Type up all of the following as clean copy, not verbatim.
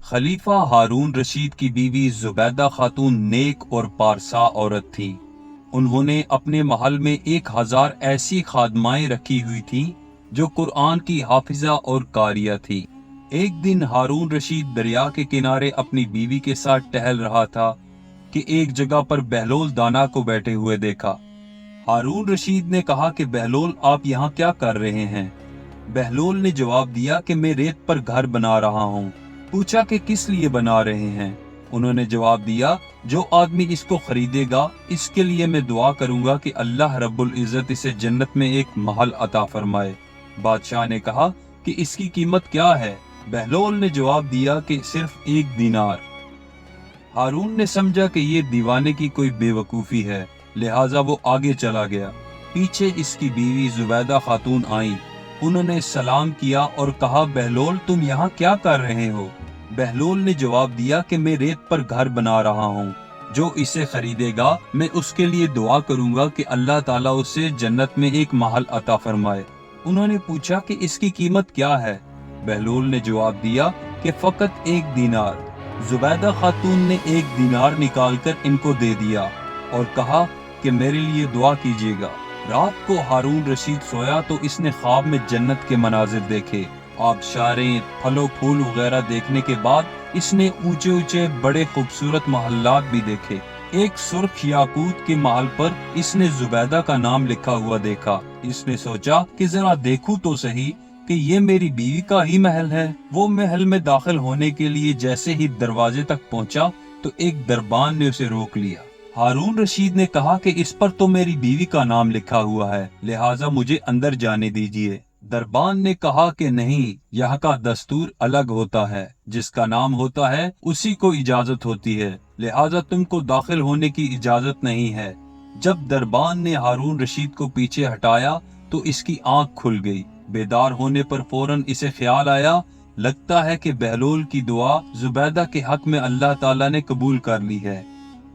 खलीफा हारून रशीद की बीवी जुबैदा खातून नेक और पारसा औरत थी। उन्होंने अपने महल में 1000 ऐसी खादमाएं रखी हुई थीं जो कुरान की हाफिजा और कारिया थी। एक दिन हारून रशीद दरिया के किनारे अपनी बीवी के साथ टहल रहा था कि एक जगह पर बहलोल दाना को बैठे हुए देखा। हारून रशीद ने कहा कि बहलोल, आप यहाँ क्या कर रहे हैं? बहलोल ने जवाब दिया कि मैं रेत पर घर बना रहा हूँ। पूछा कि किस लिए बना रहे हैं? उन्होंने जवाब दिया, जो आदमी इसको खरीदेगा इसके लिए मैं दुआ करूंगा कि अल्लाह रब्बुल इज्जत इसे जन्नत में एक महल अता फरमाए। बादशाह ने कहा कि इसकी कीमत क्या है? बहलोल ने जवाब दिया कि सिर्फ 1 दीनार। हारून ने समझा कि ये दीवाने की कोई बेवकूफी है, लिहाजा वो आगे चला गया। पीछे इसकी बीवी जुबैदा खातून आई। उन्होंने सलाम किया और कहा, बहलोल, तुम यहाँ क्या कर रहे हो? बहलोल ने जवाब दिया कि मैं रेत पर घर बना रहा हूँ। जो इसे खरीदेगा मैं उसके लिए दुआ करूंगा कि अल्लाह ताला उसे जन्नत में एक महल अता फरमाए। उन्होंने पूछा कि इसकी कीमत क्या है? बहलोल ने जवाब दिया कि फकत 1 दीनार। जुबैदा खातून ने 1 दीनार निकालकर इनको दे दिया और कहा कि मेरे लिए दुआ कीजिएगा। रात को हारून रशीद सोया तो इसने ख्वाब में जन्नत के मनाजिर देखे। आबशारें, फलो फूल वगैरह देखने के बाद इसने ऊंचे ऊंचे बड़े खूबसूरत महल्लात भी देखे। एक सुर्ख याकूत के महल पर इसने जुबैदा का नाम लिखा हुआ देखा। इसने सोचा कि जरा देखूं तो सही कि ये मेरी बीवी का ही महल है। वो महल में दाखिल होने के लिए जैसे ही दरवाजे तक पहुंचा तो एक दरबान ने उसे रोक लिया। हारून रशीद ने कहा कि इस पर तो मेरी बीवी का नाम लिखा हुआ है, लिहाजा मुझे अंदर जाने दीजिए। दरबान ने कहा कि नहीं, यहाँ का दस्तूर अलग होता है, जिसका नाम होता है उसी को इजाजत होती है, लिहाजा तुमको दाखिल होने की इजाजत नहीं है। जब दरबान ने हारून रशीद को पीछे हटाया तो इसकी आंख खुल गई। बेदार होने पर फौरन इसे ख्याल आया, लगता है कि बहलोल की दुआ जुबैदा के हक में अल्लाह ताला ने कबूल कर ली है।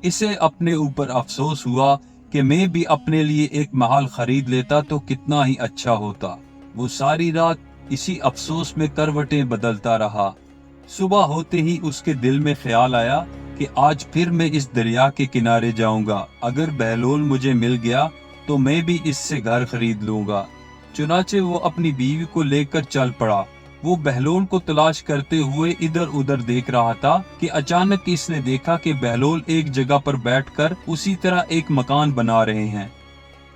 इसे अपने ऊपर अफसोस हुआ कि मैं भी अपने लिए एक महल खरीद लेता तो कितना ही अच्छा होता। वो सारी रात इसी अफसोस में करवटें बदलता रहा। सुबह होते ही उसके दिल में ख्याल आया कि आज फिर मैं इस दरिया के किनारे जाऊंगा। अगर बहलोल मुझे मिल गया तो मैं भी इससे घर खरीद लूंगा। चुनाचे वो अपनी बीवी को लेकर चल पड़ा। वो बहलोल को तलाश करते हुए इधर उधर देख रहा था कि अचानक इसने देखा कि बहलोल एक जगह पर बैठकर उसी तरह एक मकान बना रहे हैं।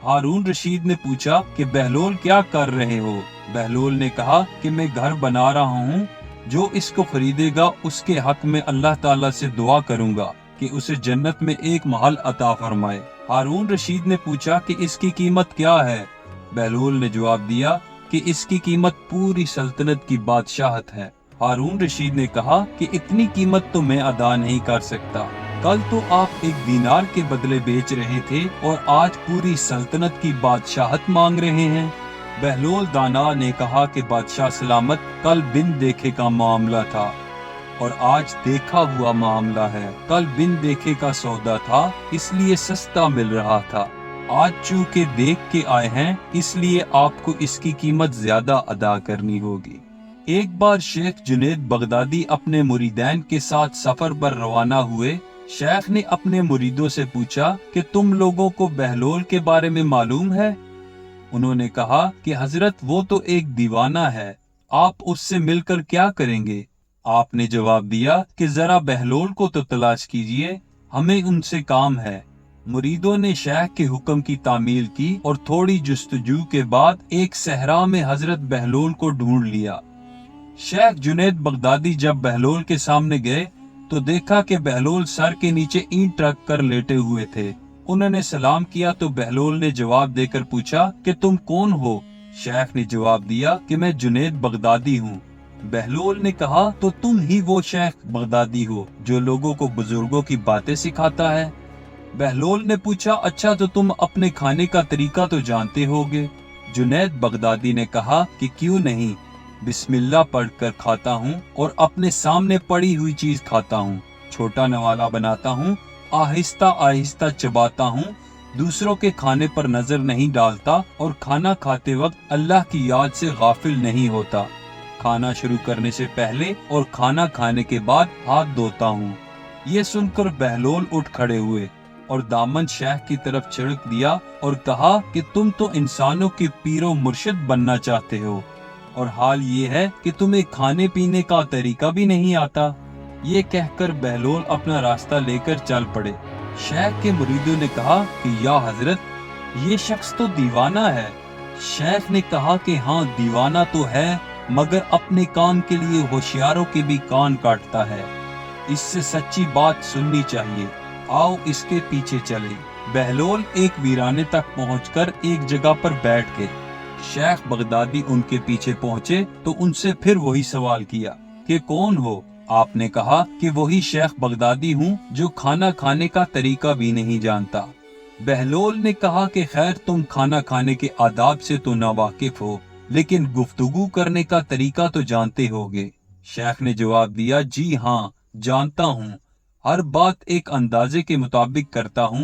हारून रशीद ने पूछा कि बहलोल, क्या कर रहे हो? बहलोल ने कहा कि मैं घर बना रहा हूँ। जो इसको खरीदेगा उसके हक में अल्लाह ताला से दुआ करूंगा कि उसे जन्नत में एक महल अता फरमाए। हारून रशीद ने पूछा कि इसकी कीमत क्या है? बहलोल ने जवाब दिया कि इसकी कीमत पूरी सल्तनत की बादशाहत है। हारून रशीद ने कहा कि इतनी कीमत तो मैं अदा नहीं कर सकता। कल तो आप 1 दीनार के बदले बेच रहे थे और आज पूरी सल्तनत की बादशाहत मांग रहे हैं। बहलोल दाना ने कहा कि बादशाह सलामत, कल बिन देखे का मामला था और आज देखा हुआ मामला है। कल बिन देखे का सौदा था, इसलिए सस्ता मिल रहा था। आज चूंकि देख के आए हैं, इसलिए आपको इसकी कीमत ज्यादा अदा करनी होगी। एक बार शेख जुनैद बगदादी अपने मुरीदैन के साथ सफर पर रवाना हुए। शेख ने अपने मुरीदों से पूछा कि तुम लोगों को बहलोल के बारे में मालूम है? उन्होंने कहा कि हजरत, वो तो एक दीवाना है, आप उससे मिलकर क्या करेंगे? आपने जवाब दिया कि जरा बहलोल को तो तलाश कीजिए, हमें उनसे काम है। मुरीदों ने शेख के हुक्म की तामील की और थोड़ी जुस्तजू के बाद एक सहरा में हजरत बहलोल को ढूंढ लिया। शेख जुनैद बगदादी जब बहलोल के सामने गए तो देखा कि बहलोल सर के नीचे ईंट रख कर लेटे हुए थे। उन्होंने सलाम किया तो बहलोल ने जवाब देकर पूछा कि तुम कौन हो? शेख ने जवाब दिया कि मैं जुनैद बगदादी हूँ। बहलोल ने कहा, तो तुम ही वो शेख बगदादी हो जो लोगों को बुजुर्गों की बातें सिखाता है? बहलोल ने पूछा, अच्छा तो तुम अपने खाने का तरीका तो जानते होगे? जुनैद बगदादी ने कहा कि क्यों नहीं, बिस्मिल्लाह पढ़कर खाता हूँ और अपने सामने पड़ी हुई चीज खाता हूँ। छोटा नवाला बनाता हूँ, आहिस्ता आहिस्ता चबाता हूँ, दूसरों के खाने पर नजर नहीं डालता और खाना खाते वक्त अल्लाह की याद से गाफिल नहीं होता। کھانا شروع کرنے سے پہلے اور کھانا کھانے کے بعد ہاتھ دھوتا ہوں۔ یہ سن کر بہلول اٹھ کھڑے ہوئے اور دامن شیخ کی طرف چھڑک دیا اور کہا کہ تم تو انسانوں کے پیر و مرشد بننا چاہتے ہو، اور حال یہ ہے کہ تمہیں کھانے پینے کا طریقہ بھی نہیں آتا۔ یہ کہہ کر بہلول اپنا راستہ لے کر چل پڑے۔ شیخ کے مریدوں نے کہا کہ یا حضرت، یہ شخص تو دیوانہ ہے۔ شیخ نے کہا کہ ہاں، دیوانہ تو ہے، مگر اپنے کام کے لیے ہوشیاروں کے بھی کان کاٹتا ہے۔ اس سے سچی بات سننی چاہیے، آؤ اس کے پیچھے چلے۔ بہلول ایک ویرانے تک پہنچ کر ایک جگہ پر بیٹھ گئے۔ شیخ بغدادی ان کے پیچھے پہنچے تو ان سے پھر وہی سوال کیا کہ کون ہو؟ آپ نے کہا کہ وہی شیخ بغدادی ہوں جو کھانا کھانے کا طریقہ بھی نہیں جانتا۔ بہلول نے کہا کہ خیر، تم کھانا کھانے کے آداب سے تو ناواقف ہو، لیکن گفتگو کرنے کا طریقہ تو جانتے ہوگے۔ شیخ نے جواب دیا، جی ہاں، جانتا ہوں، ہر بات ایک اندازے کے مطابق کرتا ہوں،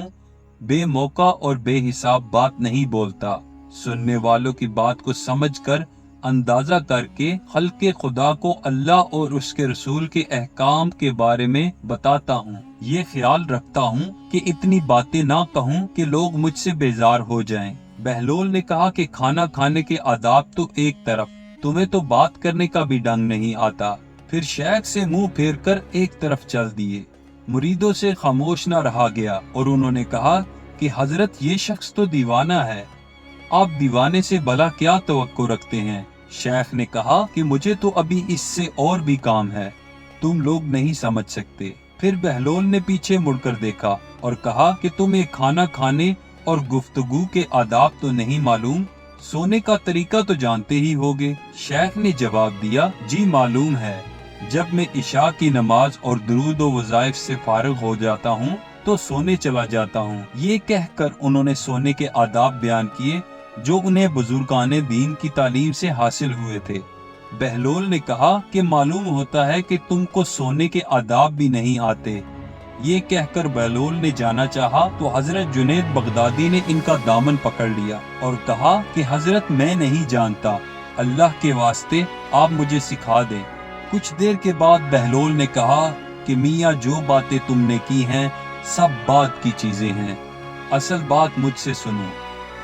بے موقع اور بے حساب بات نہیں بولتا، سننے والوں کی بات کو سمجھ کر اندازہ کر کے خلق خدا کو اللہ اور اس کے رسول کے احکام کے بارے میں بتاتا ہوں۔ یہ خیال رکھتا ہوں کہ اتنی باتیں نہ کہوں کہ لوگ مجھ سے بیزار ہو جائیں۔ بہلول نے کہا کہ کھانا کھانے کے آداب تو ایک طرف، تمہیں تو بات کرنے کا بھی ڈنگ نہیں آتا۔ پھر شیخ سے منہ پھیر کر ایک طرف چل دیے۔ مریدوں سے خاموش نہ رہا گیا اور انہوں نے کہا کہ حضرت، یہ شخص تو دیوانہ ہے، آپ دیوانے سے بھلا کیا توقع رکھتے ہیں؟ شیخ نے کہا کہ مجھے تو ابھی اس سے اور بھی کام ہے، تم لوگ نہیں سمجھ سکتے۔ پھر بہلول نے پیچھے مڑ کر دیکھا اور کہا کہ تمہیں کھانا کھانے اور گفتگو کے آداب تو نہیں معلوم، سونے کا طریقہ تو جانتے ہی ہوگے۔ شیخ نے جواب دیا، جی معلوم ہے، جب میں عشاء کی نماز اور درود و وظائف سے فارغ ہو جاتا ہوں تو سونے چلا جاتا ہوں۔ یہ کہہ کر انہوں نے سونے کے آداب بیان کیے جو انہیں بزرگان دین کی تعلیم سے حاصل ہوئے تھے۔ بہلول نے کہا کہ معلوم ہوتا ہے کہ تم کو سونے کے آداب بھی نہیں آتے۔ یہ کہہ کر بہلول نے جانا چاہا تو حضرت جنید بغدادی نے ان کا دامن پکڑ لیا اور کہا کہ حضرت، میں نہیں جانتا، اللہ کے واسطے آپ مجھے سکھا دیں۔ کچھ دیر کے بعد بہلول نے کہا کہ میاں، جو باتیں تم نے کی ہیں سب بات کی چیزیں ہیں، اصل بات مجھ سے سنو۔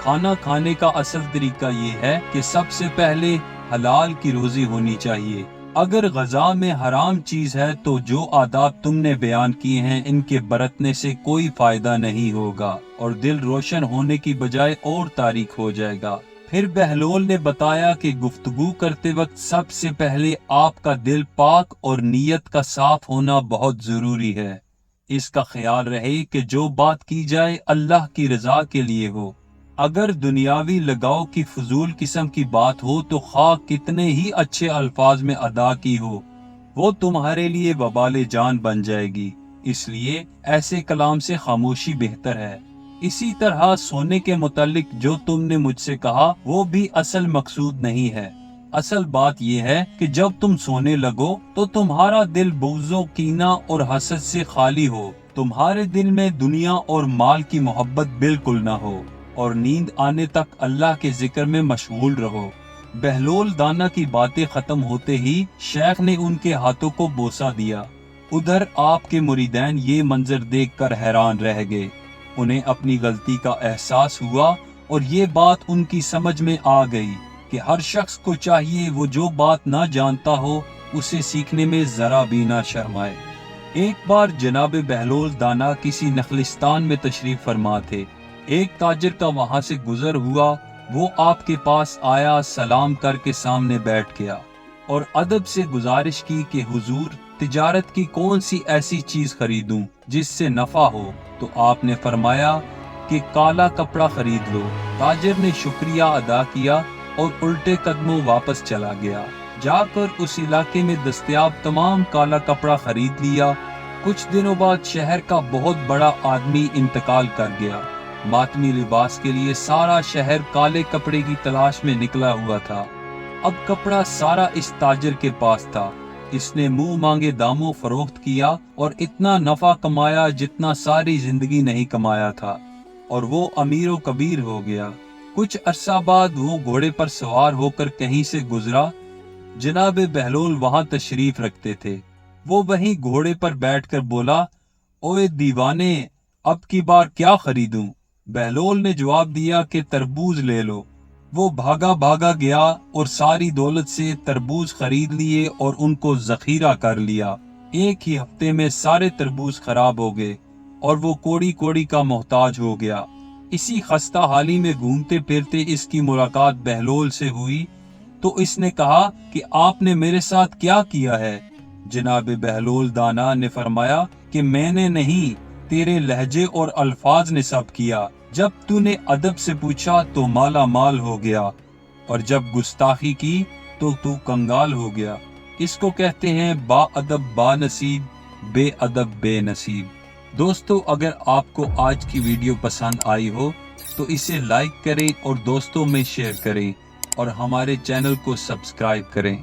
کھانا کھانے کا اصل طریقہ یہ ہے کہ سب سے پہلے حلال کی روزی ہونی چاہیے۔ اگر غذا میں حرام چیز ہے تو جو آداب تم نے بیان کیے ہیں ان کے برتنے سے کوئی فائدہ نہیں ہوگا اور دل روشن ہونے کی بجائے اور تاریک ہو جائے گا۔ پھر بہلول نے بتایا کہ گفتگو کرتے وقت سب سے پہلے آپ کا دل پاک اور نیت کا صاف ہونا بہت ضروری ہے۔ اس کا خیال رہے کہ جو بات کی جائے اللہ کی رضا کے لیے ہو۔ اگر دنیاوی لگاؤ کی فضول قسم کی بات ہو تو خواہ کتنے ہی اچھے الفاظ میں ادا کی ہو، وہ تمہارے لیے وبال جان بن جائے گی۔ اس لیے ایسے کلام سے خاموشی بہتر ہے۔ اسی طرح سونے کے متعلق جو تم نے مجھ سے کہا وہ بھی اصل مقصود نہیں ہے۔ اصل بات یہ ہے کہ جب تم سونے لگو تو تمہارا دل بغض و کینہ اور حسد سے خالی ہو، تمہارے دل میں دنیا اور مال کی محبت بالکل نہ ہو، اور نیند آنے تک اللہ کے ذکر میں مشغول رہو۔ بہلول دانا کی باتیں ختم ہوتے ہی شیخ نے ان کے ہاتھوں کو بوسہ دیا۔ ادھر آپ کے مریدین یہ منظر دیکھ کر حیران رہ گئے۔ انہیں اپنی غلطی کا احساس ہوا اور یہ بات ان کی سمجھ میں آ گئی کہ ہر شخص کو چاہیے وہ جو بات نہ جانتا ہو اسے سیکھنے میں ذرا بھی نہ شرمائے۔ ایک بار جناب بہلول دانا کسی نخلستان میں تشریف فرما تھے۔ ایک تاجر کا وہاں سے گزر ہوا، وہ آپ کے پاس آیا، سلام کر کے سامنے بیٹھ گیا اور ادب سے گزارش کی کہ حضور، تجارت کی کون سی ایسی چیز خریدوں جس سے نفع ہو؟ تو آپ نے فرمایا کہ کالا کپڑا خرید لو۔ تاجر نے شکریہ ادا کیا اور الٹے قدموں واپس چلا گیا۔ جا کر اس علاقے میں دستیاب تمام کالا کپڑا خرید لیا۔ کچھ دنوں بعد شہر کا بہت بڑا آدمی انتقال کر گیا۔ ماتمی لباس کے لیے سارا شہر کالے کپڑے کی تلاش میں نکلا ہوا تھا۔ اب کپڑا سارا اس تاجر کے پاس تھا۔ اس نے منہ مانگے داموں فروخت کیا اور اتنا نفع کمایا جتنا ساری زندگی نہیں کمایا تھا، اور وہ امیر و کبیر ہو گیا۔ کچھ عرصہ بعد وہ گھوڑے پر سوار ہو کر کہیں سے گزرا जनाब बहलोल वहां तशरीफ रखते थे। वो वहीं घोड़े पर बैठकर बोला, ओए दीवाने, अब की बार क्या खरीदूं? बहलोल ने जवाब दिया कि तरबूज ले लो। वो भागा भागा गया और सारी दौलत से तरबूज खरीद लिए और उनको जखीरा कर लिया। एक ही हफ्ते में सारे तरबूज खराब हो गए और वो कोड़ी कोड़ी का मोहताज हो गया। इसी खस्ता हाली में घूमते फिरते इसकी मुलाकात बहलोल से हुई तो इसने कहा कि आपने मेरे साथ क्या किया है? जनाब बहलोल दाना ने फरमाया कि मैंने नहीं, तेरे लहजे और अल्फाज ने सब किया। जब तूने अदब से पूछा तो माला माल हो गया और जब गुस्ताखी की तो तू कंगाल हो गया। इसको कहते हैं बा अदब बा नसीब, बे अदब बे नसीब। दोस्तों, अगर आपको आज की वीडियो पसंद आई हो तो इसे लाइक करें और दोस्तों में शेयर करें और हमारे चैनल को सब्सक्राइब करें।